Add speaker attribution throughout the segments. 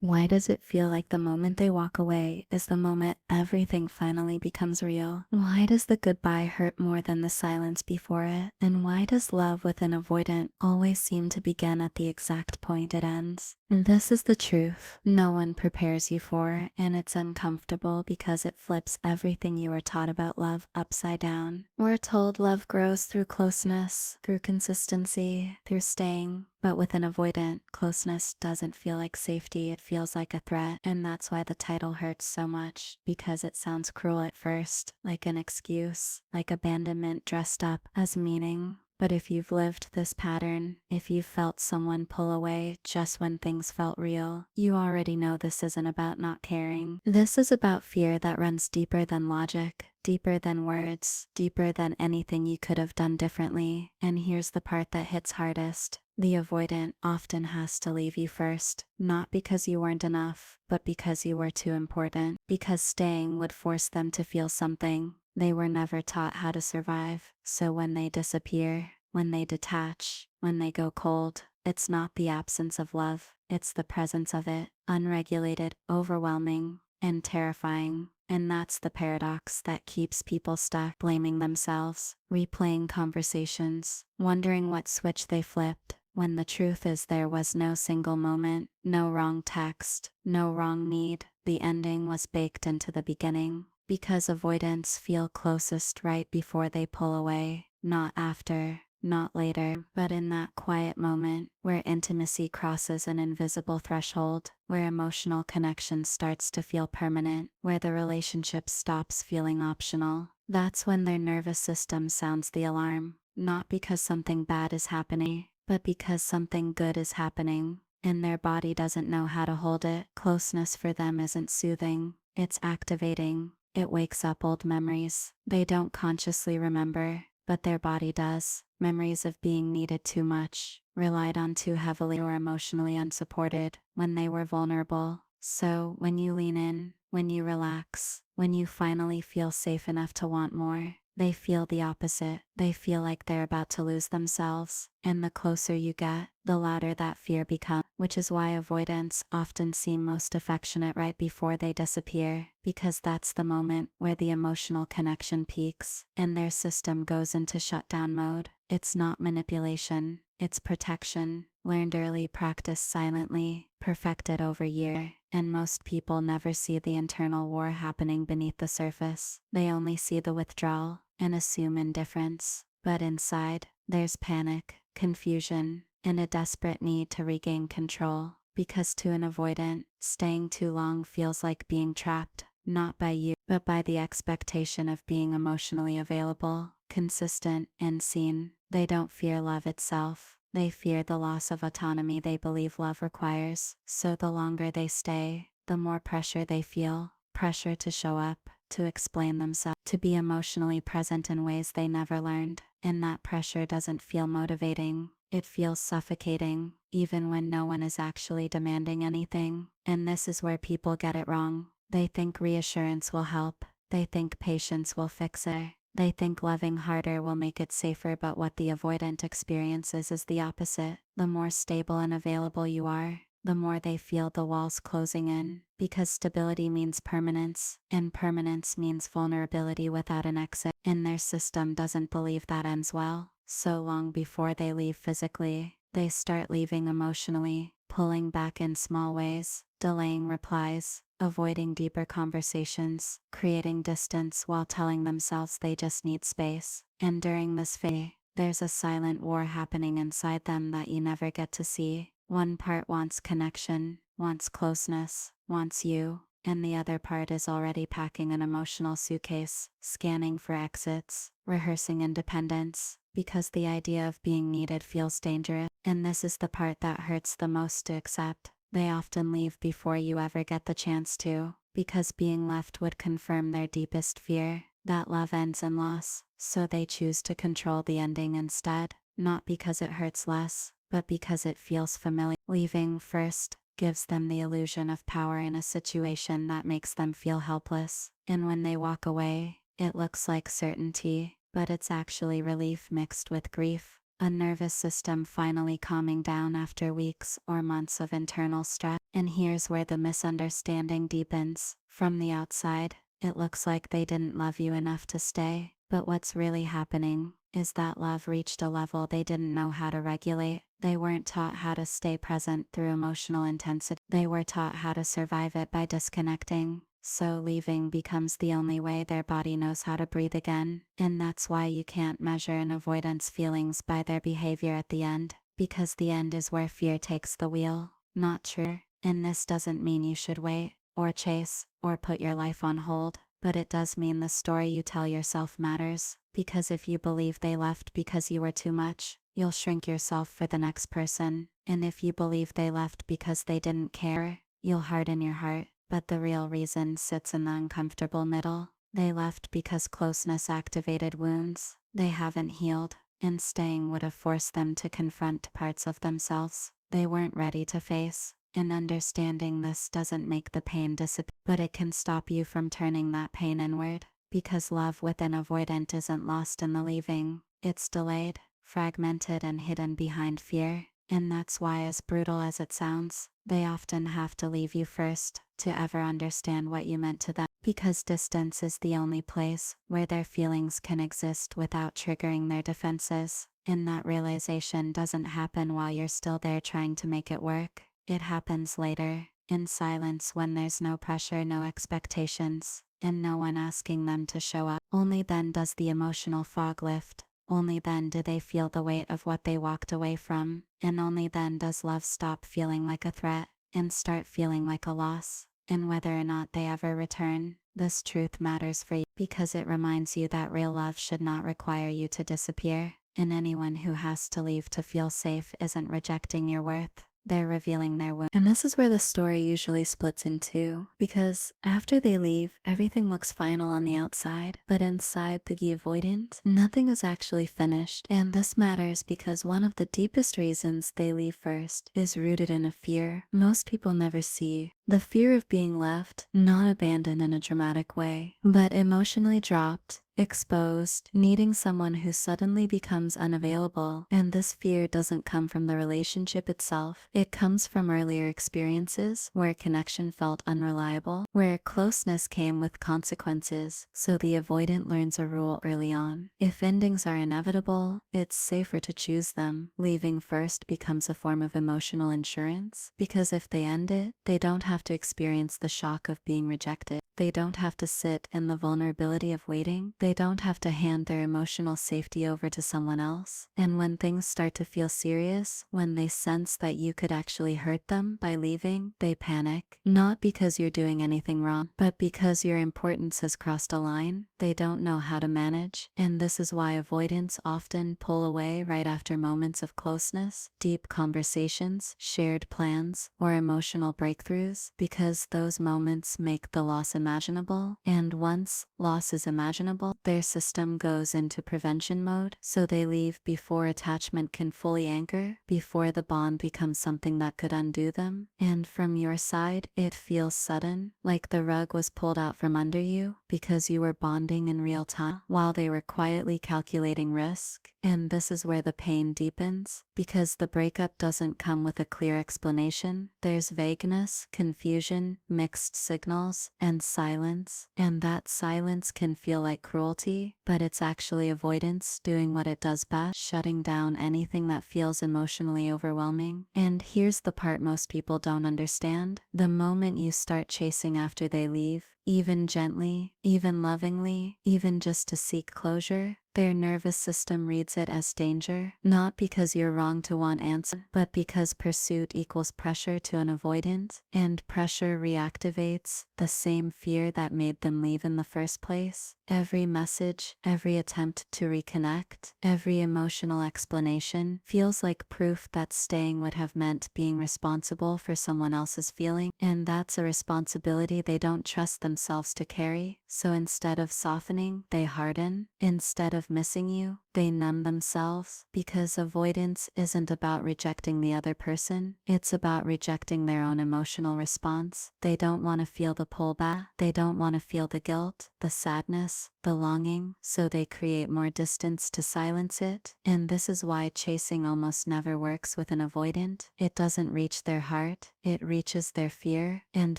Speaker 1: Why does it feel like the moment they walk away is the moment everything finally becomes real? Why does the goodbye hurt more than the silence before it? And why does love with an avoidant always seem to begin at the exact point it ends? And this is the truth no one prepares you for, and it's uncomfortable because it flips everything you were taught about love upside down. We're told love grows through closeness, through consistency, through staying. But with an avoidant, closeness doesn't feel like safety, it feels like a threat. And that's why the title hurts so much, because it sounds cruel at first, like an excuse, like abandonment dressed up as meaning. But if you've lived this pattern, if you've felt someone pull away just when things felt real, you already know this isn't about not caring. This is about fear that runs deeper than logic, deeper than words, deeper than anything you could have done differently. And here's the part that hits hardest. The avoidant often has to leave you first, not because you weren't enough, but because you were too important, because staying would force them to feel something they were never taught how to survive. So when they disappear, when they detach, when they go cold, it's not the absence of love, it's the presence of it, unregulated, overwhelming, and terrifying. And that's the paradox that keeps people stuck, blaming themselves, replaying conversations, wondering what switch they flipped, when the truth is there was no single moment, no wrong text, no wrong need. The ending was baked into the beginning. Because avoidants feel closest right before they pull away, not after, not later, but in that quiet moment where intimacy crosses an invisible threshold, where emotional connection starts to feel permanent, where the relationship stops feeling optional. That's when their nervous system sounds the alarm, not because something bad is happening, but because something good is happening, and their body doesn't know how to hold it. Closeness for them isn't soothing, it's activating. It wakes up old memories they don't consciously remember, but their body does. Memories of being needed too much, relied on too heavily, or emotionally unsupported when they were vulnerable. So when you lean in, when you relax, when you finally feel safe enough to want more, they feel the opposite. They feel like they're about to lose themselves. And the closer you get, the louder that fear becomes, which is why avoidants often seem most affectionate right before they disappear, because that's the moment where the emotional connection peaks and their system goes into shutdown mode. It's not manipulation, it's protection, learned early, practiced silently, perfected over years. And most people never see the internal war happening beneath the surface. They only see the withdrawal and assume indifference. But inside, there's panic, confusion, and a desperate need to regain control. Because to an avoidant, staying too long feels like being trapped, not by you, but by the expectation of being emotionally available, consistent, and seen. They don't fear love itself. They fear the loss of autonomy they believe love requires. So the longer they stay, the more pressure they feel. Pressure to show up, to explain themselves, to be emotionally present in ways they never learned. And that pressure doesn't feel motivating. It feels suffocating, even when no one is actually demanding anything. And this is where people get it wrong. They think reassurance will help. They think patience will fix it. They think loving harder will make it safer, but what the avoidant experiences is the opposite. The more stable and available you are, the more they feel the walls closing in, because stability means permanence, and permanence means vulnerability without an exit, and their system doesn't believe that ends well. So long before they leave physically, they start leaving emotionally, pulling back in small ways, delaying replies, avoiding deeper conversations, creating distance while telling themselves they just need space. And during this phase, there's a silent war happening inside them that you never get to see. One part wants connection, wants closeness, wants you, and the other part is already packing an emotional suitcase, scanning for exits, rehearsing independence, because the idea of being needed feels dangerous. And this is the part that hurts the most to accept. They often leave before you ever get the chance to, because being left would confirm their deepest fear, that love ends in loss. So they choose to control the ending instead, not because it hurts less, but because it feels familiar. Leaving first gives them the illusion of power in a situation that makes them feel helpless. And when they walk away, it looks like certainty, but it's actually relief mixed with grief. A nervous system finally calming down after weeks or months of internal stress. And here's where the misunderstanding deepens. From the outside, it looks like they didn't love you enough to stay, but what's really happening is that love reached a level they didn't know how to regulate. They weren't taught how to stay present through emotional intensity. They were taught how to survive it by disconnecting. So leaving becomes the only way their body knows how to breathe again. And that's why you can't measure an avoidance feelings by their behavior at the end, because the end is where fear takes the wheel, not true. And this doesn't mean you should wait, or chase, or put your life on hold, but it does mean the story you tell yourself matters. Because if you believe they left because you were too much, you'll shrink yourself for the next person. And if you believe they left because they didn't care, you'll harden your heart. But the real reason sits in the uncomfortable middle. They left because closeness activated wounds they haven't healed, and staying would have forced them to confront parts of themselves they weren't ready to face. And understanding this doesn't make the pain disappear, but it can stop you from turning that pain inward. Because love within avoidant isn't lost in the leaving, it's delayed, fragmented, and hidden behind fear. And that's why, as brutal as it sounds, they often have to leave you first to ever understand what you meant to them. Because distance is the only place where their feelings can exist without triggering their defenses. And that realization doesn't happen while you're still there trying to make it work. It happens later, in silence, when there's no pressure, no expectations, and no one asking them to show up. Only then does the emotional fog lift. Only then do they feel the weight of what they walked away from. And only then does love stop feeling like a threat and start feeling like a loss. And whether or not they ever return, this truth matters for you, because it reminds you that real love should not require you to disappear. And anyone who has to leave to feel safe isn't rejecting your worth. They're revealing their wound. And this is where the story usually splits in two, because after they leave, everything looks final on the outside, but inside the avoidant, nothing is actually finished. And this matters because one of the deepest reasons they leave first is rooted in a fear most people never see. The fear of being left, not abandoned in a dramatic way, but emotionally dropped, exposed, needing someone who suddenly becomes unavailable. And this fear doesn't come from the relationship itself. It comes from earlier experiences where connection felt unreliable, where closeness came with consequences. So the avoidant learns a rule early on. If endings are inevitable, it's safer to choose them. Leaving first becomes a form of emotional insurance, because if they end it, they don't have to experience the shock of being rejected. They don't have to sit in the vulnerability of waiting. They don't have to hand their emotional safety over to someone else. And when things start to feel serious, when they sense that you could actually hurt them by leaving, they panic. Not because you're doing anything wrong, but because your importance has crossed a line they don't know how to manage. And this is why avoidants often pull away right after moments of closeness, deep conversations, shared plans, or emotional breakthroughs, because those moments make the loss imaginable. And once loss is imaginable, their system goes into prevention mode, so they leave before attachment can fully anchor, before the bond becomes something that could undo them. And from your side, it feels sudden, like the rug was pulled out from under you, because you were bonding in real time, while they were quietly calculating risk. And this is where the pain deepens, because the breakup doesn't come with a clear explanation. There's vagueness, confusion, mixed signals, and silence. And that silence can feel like cruelty, but it's actually avoidance doing what it does best, shutting down anything that feels emotionally overwhelming. And here's the part most people don't understand. The moment you start chasing after they leave, even gently, even lovingly, even just to seek closure, their nervous system reads it as danger, not because you're wrong to want answer, but because pursuit equals pressure to an avoidant, and pressure reactivates the same fear that made them leave in the first place. Every message, every attempt to reconnect, every emotional explanation feels like proof that staying would have meant being responsible for someone else's feeling, and that's a responsibility they don't trust themselves to carry. So instead of softening, they harden. Instead of missing you, They numb themselves because avoidance isn't about rejecting the other person, it's about rejecting their own emotional response. They don't want to feel the pullback, they don't want to feel the guilt, the sadness, the longing, so they create more distance to silence it. And this is why chasing almost never works with an avoidant. It doesn't reach their heart, it reaches their fear, and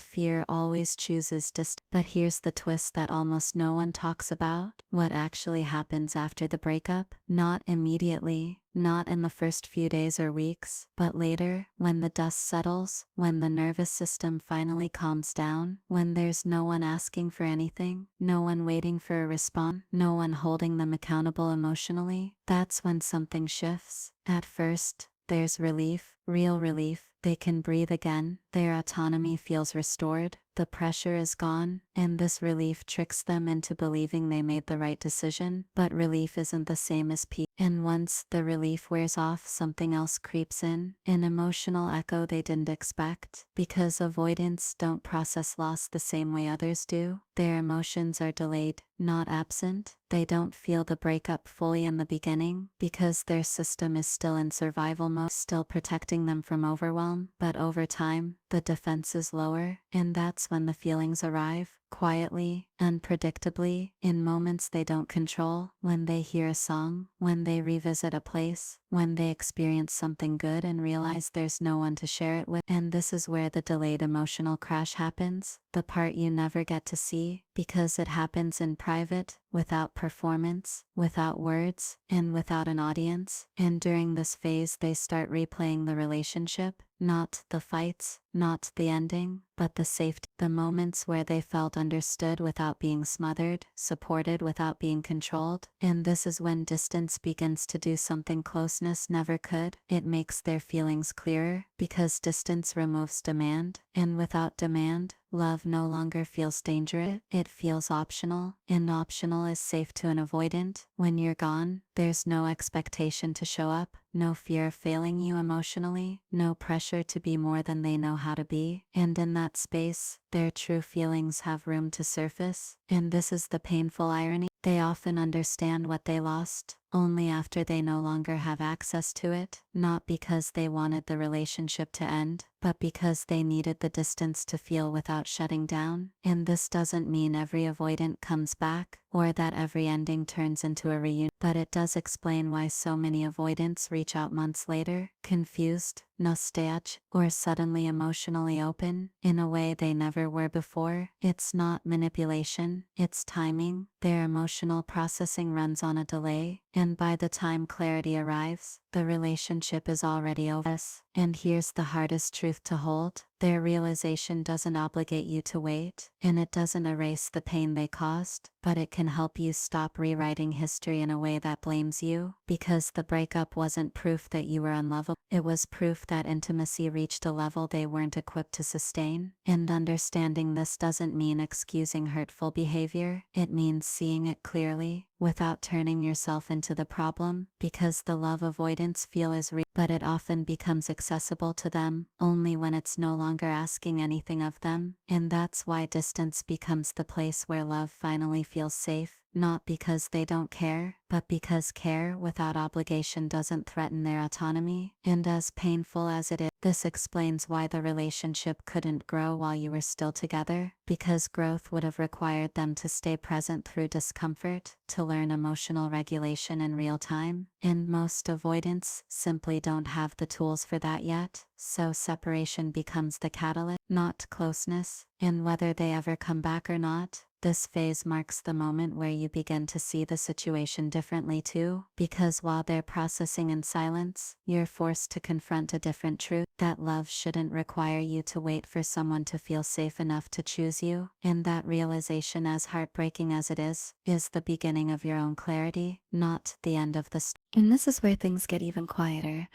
Speaker 1: fear always chooses distance. But here's the twist that almost no one talks about. What actually happens after the breakup? Not immediately, not in the first few days or weeks, but later, when the dust settles, when the nervous system finally calms down, when there's no one asking for anything, no one waiting for a response, no one holding them accountable emotionally, that's when something shifts. At first, there's relief, real relief. They can breathe again, their autonomy feels restored, the pressure is gone, and this relief tricks them into believing they made the right decision. But relief isn't the same as peace. And once the relief wears off, something else creeps in, an emotional echo they didn't expect. Because avoidants don't process loss the same way others do, their emotions are delayed, not absent. They don't feel the breakup fully in the beginning because their system is still in survival mode, still protecting them from overwhelm. But over time, the defenses lower, and that's when the feelings arrive, quietly, unpredictably, in moments they don't control, when they hear a song, when they revisit a place, when they experience something good and realize there's no one to share it with. And this is where the delayed emotional crash happens, the part you never get to see, because it happens in private, without performance, without words, and without an audience. And during this phase they start replaying the relationship, not the fights, not the ending, but the safety, the moments where they felt understood without being smothered, supported without being controlled. And this is when distance begins to do something closeness never could. It makes their feelings clearer, because distance removes demand, and without demand, love no longer feels dangerous, it feels optional, and optional is safe to an avoidant. When you're gone, there's no expectation to show up, no fear of failing you emotionally, no pressure to be more than they know how to be, and in that space, their true feelings have room to surface. And this is the painful irony. They often understand what they lost, only after they no longer have access to it, not because they wanted the relationship to end, but because they needed the distance to feel without shutting down. And this doesn't mean every avoidant comes back, or that every ending turns into a reunion, but it does explain why so many avoidants reach out months later, confused, nostalgic, or suddenly emotionally open, in a way they never were before. It's not manipulation, it's timing. Their emotional processing runs on a delay, and by the time clarity arrives, the relationship is already over. And here's the hardest truth to hold. Their realization doesn't obligate you to wait, and it doesn't erase the pain they caused, but it can help you stop rewriting history in a way that blames you, because the breakup wasn't proof that you were unlovable, it was proof that intimacy reached a level they weren't equipped to sustain. And understanding this doesn't mean excusing hurtful behavior, it means seeing it clearly, without turning yourself into the problem, because the love avoidance feel is real, but it often becomes accessible to them, only when it's no longer asking anything of them. And that's why distance becomes the place where love finally feels safe, not because they don't care, but because care without obligation doesn't threaten their autonomy. And as painful as it is, this explains why the relationship couldn't grow while you were still together, because growth would have required them to stay present through discomfort, to learn emotional regulation in real time, and most avoidants simply don't have the tools for that yet, so separation becomes the catalyst, not closeness. And whether they ever come back or not, this phase marks the moment where you begin to see the situation differently too, because while they're processing in silence, you're forced to confront a different truth, that love shouldn't require you to wait for someone to feel safe enough to choose you, and that realization, as heartbreaking as it is the beginning of your own clarity, not the end of the story. And this is where things get even quieter.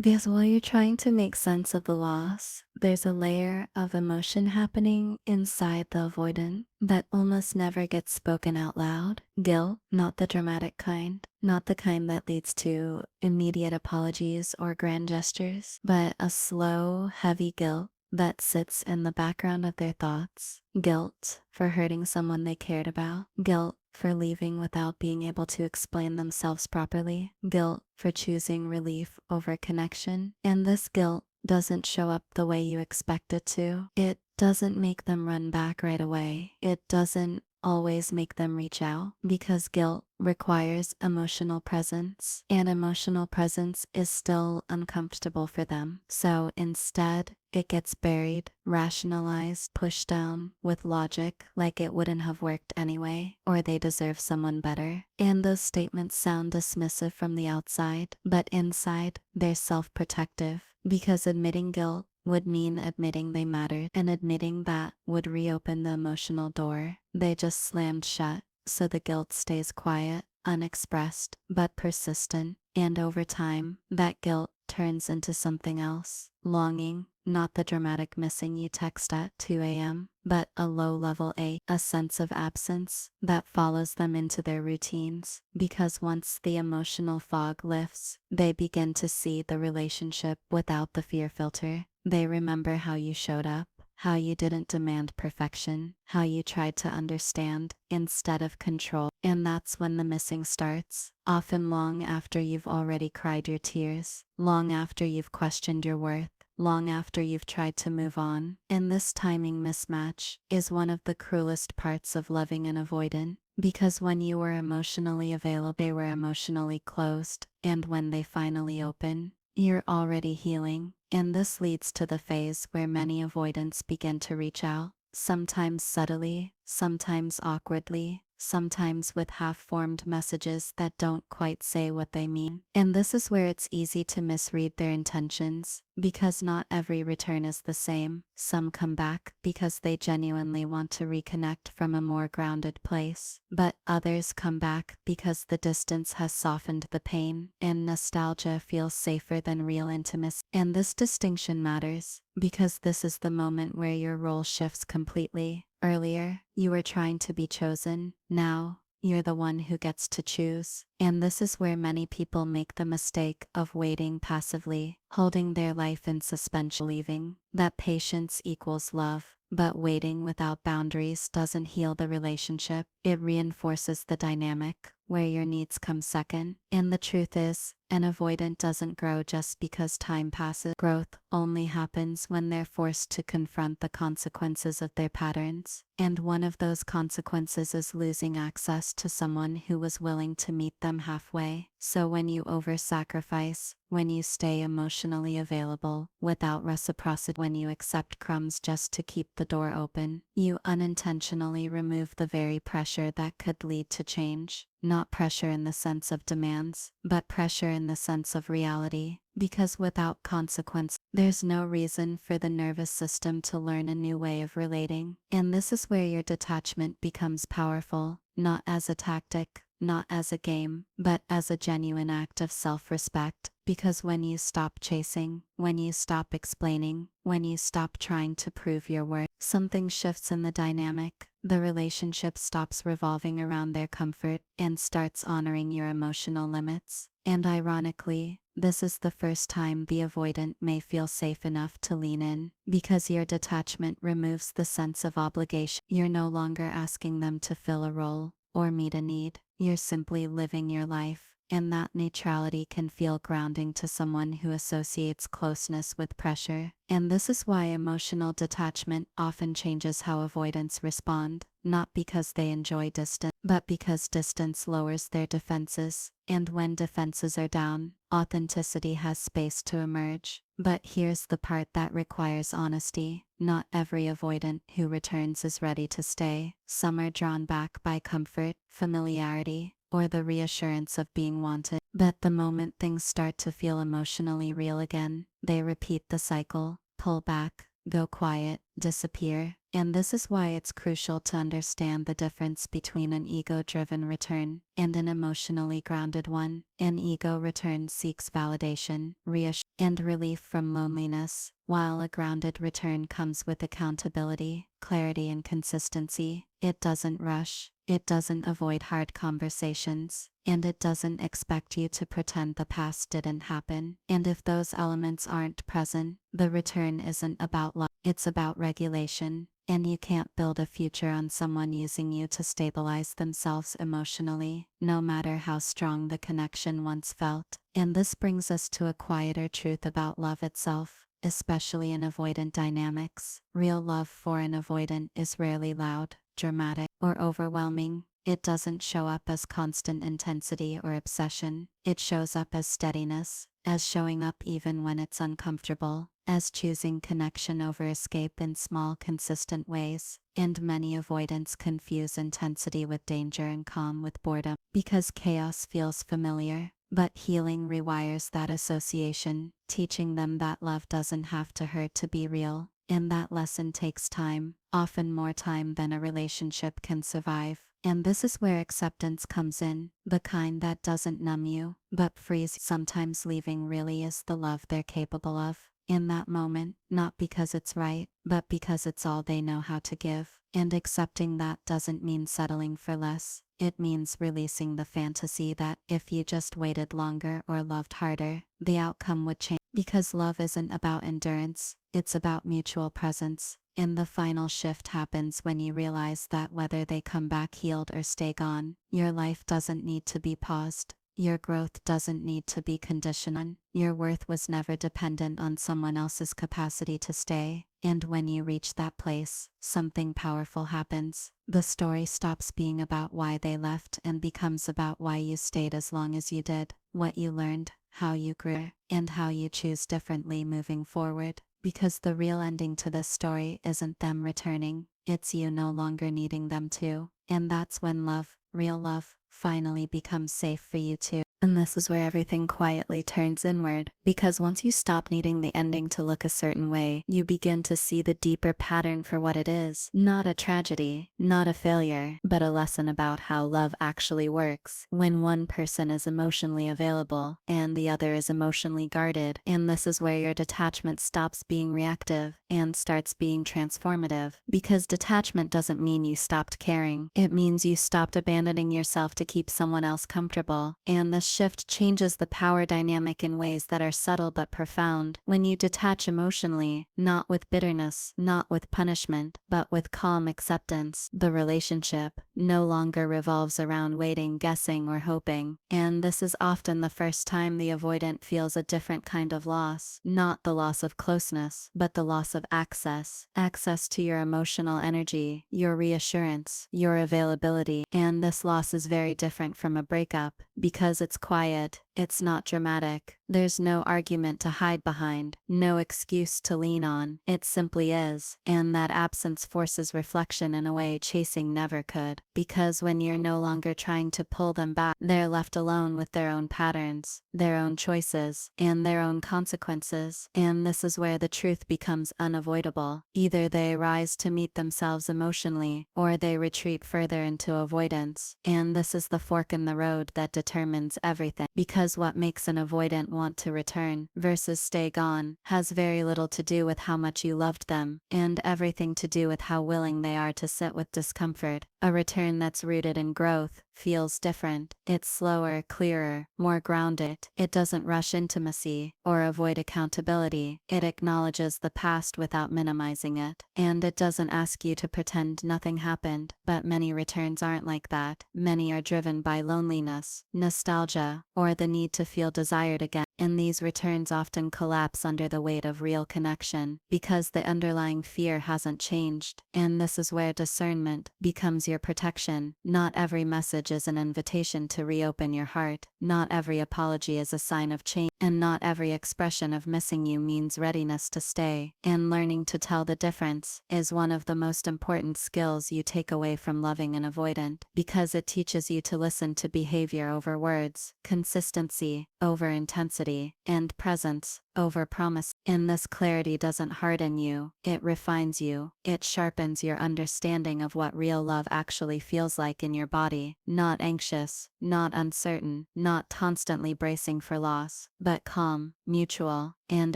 Speaker 1: Because while you're trying to make sense of the loss, there's a layer of emotion happening inside the avoidant that almost never gets spoken out loud. Guilt, not the dramatic kind, not the kind that leads to immediate apologies or grand gestures, but a slow, heavy guilt that sits in the background of their thoughts. Guilt for hurting someone they cared about. Guilt for leaving without being able to explain themselves properly, guilt for choosing relief over connection, and this guilt doesn't show up the way you expect it to. It doesn't make them run back right away. It doesn't always make them reach out because guilt requires emotional presence, and emotional presence is still uncomfortable for them. So instead, it gets buried, rationalized, pushed down with logic like it wouldn't have worked anyway, or they deserve someone better. And those statements sound dismissive from the outside, but inside, they're self-protective because admitting guilt would mean admitting they mattered, and admitting that would reopen the emotional door they just slammed shut. So the guilt stays quiet, unexpressed, but persistent, and over time, that guilt turns into something else. Longing, not the dramatic missing you text at 2 a.m., but a low-level a sense of absence that follows them into their routines. Because once the emotional fog lifts, they begin to see the relationship without the fear filter. They remember how you showed up, how you didn't demand perfection, how you tried to understand instead of control. And that's when the missing starts, often long after you've already cried your tears, long after you've questioned your worth, long after you've tried to move on. And this timing mismatch is one of the cruelest parts of loving an avoidant, because when you were emotionally available, they were emotionally closed, and when they finally open, you're already healing. And this leads to the phase where many avoidants begin to reach out, sometimes subtly, sometimes awkwardly, sometimes with half-formed messages that don't quite say what they mean. And this is where it's easy to misread their intentions, because not every return is the same. Some come back because they genuinely want to reconnect from a more grounded place, but others come back because the distance has softened the pain, and nostalgia feels safer than real intimacy. And this distinction matters, because this is the moment where your role shifts completely. Earlier, you were trying to be chosen. Now, you're the one who gets to choose. And this is where many people make the mistake of waiting passively, holding their life in suspension, believing that patience equals love. But waiting without boundaries doesn't heal the relationship. It reinforces the dynamic where your needs come second. And the truth is, an avoidant doesn't grow just because time passes. Growth only happens when they're forced to confront the consequences of their patterns. And one of those consequences is losing access to someone who was willing to meet them halfway. So when you over-sacrifice, when you stay emotionally available without reciprocity, when you accept crumbs just to keep the door open, you unintentionally remove the very pressure that could lead to change. Not pressure in the sense of demands, but pressure in the sense of reality. Because without consequence, there's no reason for the nervous system to learn a new way of relating. And this is where your detachment becomes powerful, not as a tactic, not as a game, but as a genuine act of self-respect. Because when you stop chasing, when you stop explaining, when you stop trying to prove your worth, something shifts in the dynamic. The relationship stops revolving around their comfort and starts honoring your emotional limits. And ironically, this is the first time the avoidant may feel safe enough to lean in, because your detachment removes the sense of obligation. You're no longer asking them to fill a role or meet a need. You're simply living your life. And that neutrality can feel grounding to someone who associates closeness with pressure. And this is why emotional detachment often changes how avoidants respond, not because they enjoy distance, but because distance lowers their defenses. And when defenses are down, authenticity has space to emerge. But here's the part that requires honesty. Not every avoidant who returns is ready to stay. Some are drawn back by comfort, familiarity, or the reassurance of being wanted. But the moment things start to feel emotionally real again, they repeat the cycle, pull back, go quiet, disappear. And this is why it's crucial to understand the difference between an ego-driven return and an emotionally grounded one. An ego return seeks validation, reassurance, and relief from loneliness, while a grounded return comes with accountability, clarity, and consistency. It doesn't rush. It doesn't avoid hard conversations, and it doesn't expect you to pretend the past didn't happen. And if those elements aren't present, the return isn't about love, it's about regulation, and you can't build a future on someone using you to stabilize themselves emotionally, no matter how strong the connection once felt. And this brings us to a quieter truth about love itself, especially in avoidant dynamics. Real love for an avoidant is rarely loud, dramatic, or overwhelming. It doesn't show up as constant intensity or obsession. It shows up as steadiness, as showing up even when it's uncomfortable, as choosing connection over escape in small, consistent ways. And many avoidants confuse intensity with danger and calm with boredom, because chaos feels familiar. But healing rewires that association, teaching them that love doesn't have to hurt to be real. And that lesson takes time, often more time than a relationship can survive. And this is where acceptance comes in, the kind that doesn't numb you, but frees. Sometimes leaving really is the love they're capable of. In that moment, not because it's right, but because it's all they know how to give. And accepting that doesn't mean settling for less. It means releasing the fantasy that if you just waited longer or loved harder, the outcome would change. Because love isn't about endurance, it's about mutual presence. And the final shift happens when you realize that whether they come back healed or stay gone, your life doesn't need to be paused. Your growth doesn't need to be conditional. Your worth was never dependent on someone else's capacity to stay. And when you reach that place, something powerful happens. The story stops being about why they left and becomes about why you stayed as long as you did, what you learned, how you grew, and how you choose differently moving forward. Because the real ending to this story isn't them returning, it's you no longer needing them to. And that's when love, real love, finally becomes safe for you too. And this is where everything quietly turns inward, because once you stop needing the ending to look a certain way, you begin to see the deeper pattern for what it is. Not a tragedy, not a failure, but a lesson about how love actually works. When one person is emotionally available, and the other is emotionally guarded. And this is where your detachment stops being reactive, and starts being transformative. Because detachment doesn't mean you stopped caring. It means you stopped abandoning yourself to keep someone else comfortable. And this shift changes the power dynamic in ways that are subtle but profound. When you detach emotionally, not with bitterness, not with punishment, but with calm acceptance, the relationship no longer revolves around waiting, guessing, or hoping. And this is often the first time the avoidant feels a different kind of loss. Not the loss of closeness, but the loss of access. Access to your emotional energy, your reassurance, your availability. And this loss is very different from a breakup, because it's quiet, it's not dramatic. There's no argument to hide behind, no excuse to lean on. It simply is. And that absence forces reflection in a way chasing never could. Because when you're no longer trying to pull them back, they're left alone with their own patterns, their own choices, and their own consequences. And this is where the truth becomes unavoidable. Either they rise to meet themselves emotionally, or they retreat further into avoidance. And this is the fork in the road that determines everything. Because what makes an avoidant want to return versus stay gone has very little to do with how much you loved them, and everything to do with how willing they are to sit with discomfort. A return that's rooted in growth feels different. It's slower, clearer, more grounded. It doesn't rush intimacy or avoid accountability. It acknowledges the past without minimizing it. And it doesn't ask you to pretend nothing happened. But many returns aren't like that. Many are driven by loneliness, nostalgia, or the need to feel desired again. And these returns often collapse under the weight of real connection, because the underlying fear hasn't changed. And this is where discernment becomes your protection. Not every message is an invitation to reopen your heart. Not every apology is a sign of change. And not every expression of missing you means readiness to stay. And learning to tell the difference is one of the most important skills you take away from loving an avoidant, because it teaches you to listen to behavior over words, consistency over intensity, and presence over promise. And this clarity doesn't harden you, it refines you. It sharpens your understanding of what real love actually feels like in your body. Not anxious, not uncertain, not constantly bracing for loss, but calm, mutual, and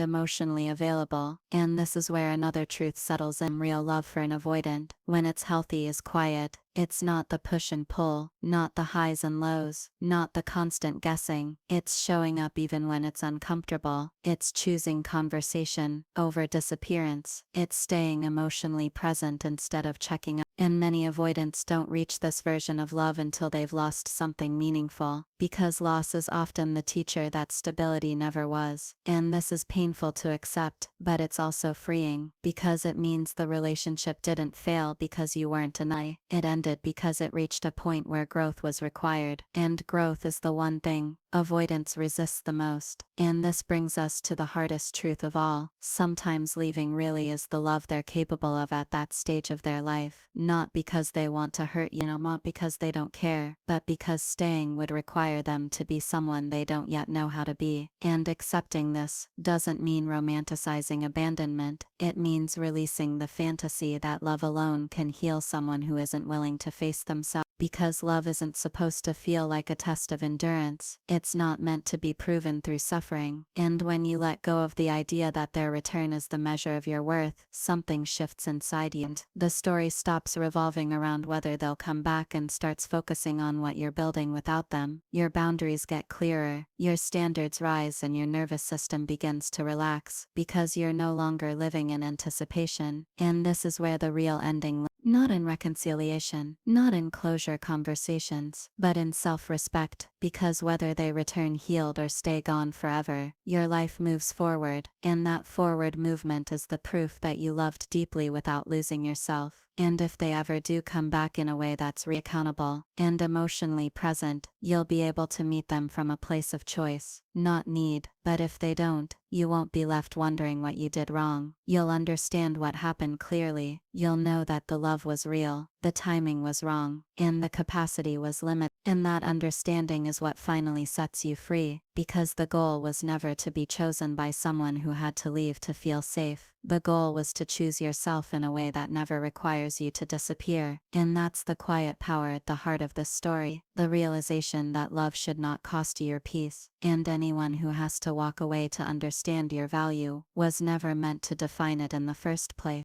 Speaker 1: emotionally available. And this is where another truth settles in. Real love for an avoidant, when it's healthy, is quiet. It's not the push and pull, not the highs and lows, not the constant guessing. It's showing up even when it's uncomfortable. It's choosing conversation over disappearance. It's staying emotionally present instead of checking out. And many avoidants don't reach this version of love until they've lost something meaningful, because loss is often the teacher that stability never was. And this is painful to accept, but it's also freeing, because it means the relationship didn't fail because you weren't an eye. It ended because it reached a point where growth was required. And growth is the one thing avoidance resists the most. And this brings us to the hardest truth of all. Sometimes leaving really is the love they're capable of at that stage of their life. Not because they want to hurt you, not because they don't care, but because staying would require them to be someone they don't yet know how to be. And accepting this doesn't mean romanticizing abandonment. It means releasing the fantasy that love alone can heal someone who isn't willing to face themselves. Because love isn't supposed to feel like a test of endurance. It's not meant to be proven through suffering. And when you let go of the idea that their return is the measure of your worth, something shifts inside you. And the story stops revolving around whether they'll come back and starts focusing on what you're building without them. Your boundaries get clearer, your standards rise, and your nervous system begins to relax, because you're no longer living in anticipation. And this is where the real ending lies. Not in reconciliation, not in closure conversations, but in self-respect, because whether they return healed or stay gone forever, your life moves forward, and that forward movement is the proof that you loved deeply without losing yourself. And if they ever do come back in a way that's accountable and emotionally present, you'll be able to meet them from a place of choice, not need. But if they don't, you won't be left wondering what you did wrong. You'll understand what happened clearly. You'll know that the love was real, the timing was wrong, and the capacity was limited. And that understanding is what finally sets you free, because the goal was never to be chosen by someone who had to leave to feel safe. The goal was to choose yourself in a way that never requires you to disappear. And that's the quiet power at the heart of this story, the realization that love should not cost you your peace. And anyone who has to walk away to understand your value was never meant to define it in the first place.